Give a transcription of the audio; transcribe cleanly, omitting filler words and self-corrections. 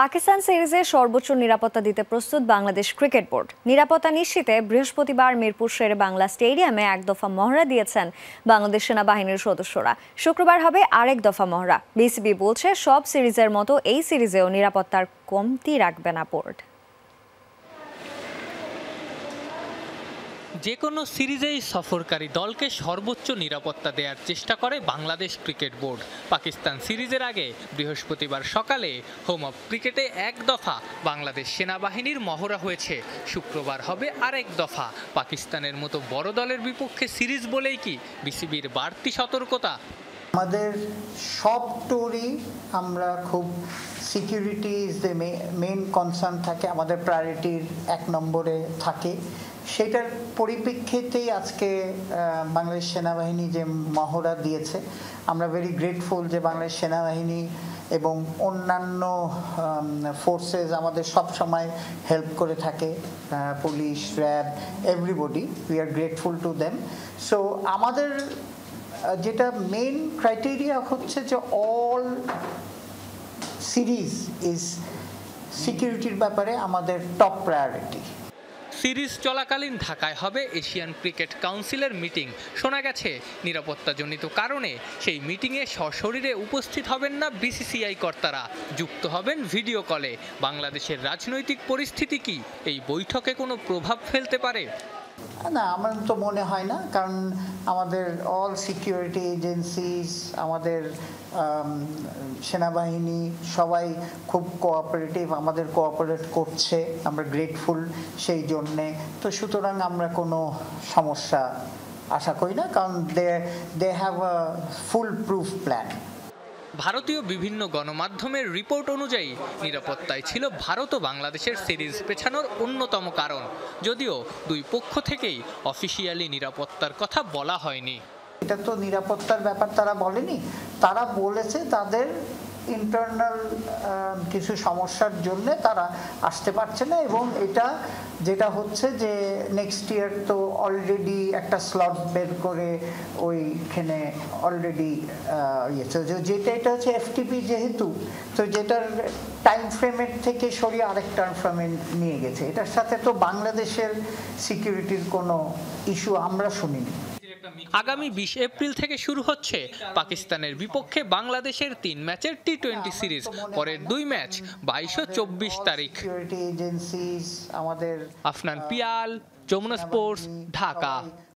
পাকিস্তান সিরিজে সর্বোচ্চ নিরাপত্তা দিতে প্রস্তুত বাংলাদেশ ক্রিকেট বোর্ড। নিরাপত্তা নিশ্চিতে বৃহস্পতিবার মিরপুর শেরে বাংলা স্টেডিয়ামে এক দফা মহড়া দিয়েছেন বাংলাদেশ সেনাবাহিনীর সদস্যরা। শুক্রবার হবে আরেক দফা মহড়া। বিসিবি বলছে সব সিরিজের মতো এই সিরিজেও নিরাপত্তার কমতি রাখবে না বোর্ড। যে কোনো সিরিজেই সফরকারী দলকে সর্বোচ্চ নিরাপত্তা দেওয়ার চেষ্টা করে বাংলাদেশ ক্রিকেট বোর্ড। পাকিস্তান সিরিজের আগে বৃহস্পতিবার সকালে হোম অফ ক্রিকেটে এক দফা বাংলাদেশ সেনাবাহিনীর মহড়া হয়েছে। শুক্রবার হবে আরেক দফা। পাকিস্তানের মতো বড় দলের বিপক্ষে সিরিজ বলেই কি বিসিবির বাড়তি সতর্কতা? আমাদের সব টুরই আমরা খুব security is the main concern থাকে, আমাদের প্রায়োরিটির এক নম্বরে থাকে। সেটার পরিপ্রেক্ষিতেই আজকে বাংলাদেশ সেনাবাহিনী যে মহড়া দিয়েছে, আমরা ভেরি গ্রেটফুল যে বাংলাদেশ সেনাবাহিনী এবং অন্যান্য ফোর্সেস আমাদের সব সময় হেল্প করে থাকে, police, RAB, everybody, we are grateful to them. So আমাদের যেটা মেইন ক্রাইটেরিয়া হচ্ছে যে অল সিরিজ ইজ সিকিউরিটির ব্যাপারে আমাদের টপ প্রায়োরিটি। সিরিজ চলাকালীন ঢাকায় হবে এশিয়ান ক্রিকেট কাউন্সিলের মিটিং। শোনা গেছে নিরাপত্তাজনিত কারণে সেই মিটিংয়ে সশরীরে উপস্থিত হবেন না বিসিসিআই কর্তারা, যুক্ত হবেন ভিডিও কলে। বাংলাদেশের রাজনৈতিক পরিস্থিতি কি এই বৈঠকে কোনো প্রভাব ফেলতে পারে? না, আমার তো মনে হয় না, কারণ আমাদের অল সিকিউরিটি এজেন্সিস, আমাদের সেনাবাহিনী সবাই খুব কোঅপারেটিভ, আমাদের কোঅপারেট করছে, আমরা গ্রেটফুল সেই জন্যে। তো সুতরাং আমরা কোনো সমস্যা আশা করি না, কারণ they have a foolproof plan. ভারতীয় বিভিন্ন গণমাধ্যমের রিপোর্ট অনুযায়ী নিরাপত্তায় ছিল ভারত ও বাংলাদেশের সিরিজ পেছানোর অন্যতম কারণ, যদিও দুই পক্ষ থেকেই অফিসিয়ালি নিরাপত্তার কথা বলা হয়নি। এটা তো নিরাপত্তার ব্যাপার তারা বলেনি, তারা বলেছে তাদের ইন্টারনাল কিছু সমস্যার জন্য তারা আসতে পারছে না, এবং এটা যেটা হচ্ছে যে নেক্সট ইয়ার তো অলরেডি একটা স্লট বের করে ওইখানে অলরেডি যেটা এটা হচ্ছে এফটিপি যেহেতু, তো যেটার টাইম ফ্রেমের থেকে সরিয়ে আরেক টাইম ফ্রেমে নিয়ে গেছে। এটার সাথে তো বাংলাদেশের সিকিউরিটির কোনো ইস্যু আমরা শুনিনি। আগামী 20 এপ্রিল থেকে শুরু হচ্ছে পাকিস্তানের বিপক্ষে বাংলাদেশের 3 ম্যাচের টি-20 সিরিজ। পরের 2 ম্যাচ 22 ও 24 তারিখ। আফনান পিয়াল, যমুনা স্পোর্টস, ঢাকা।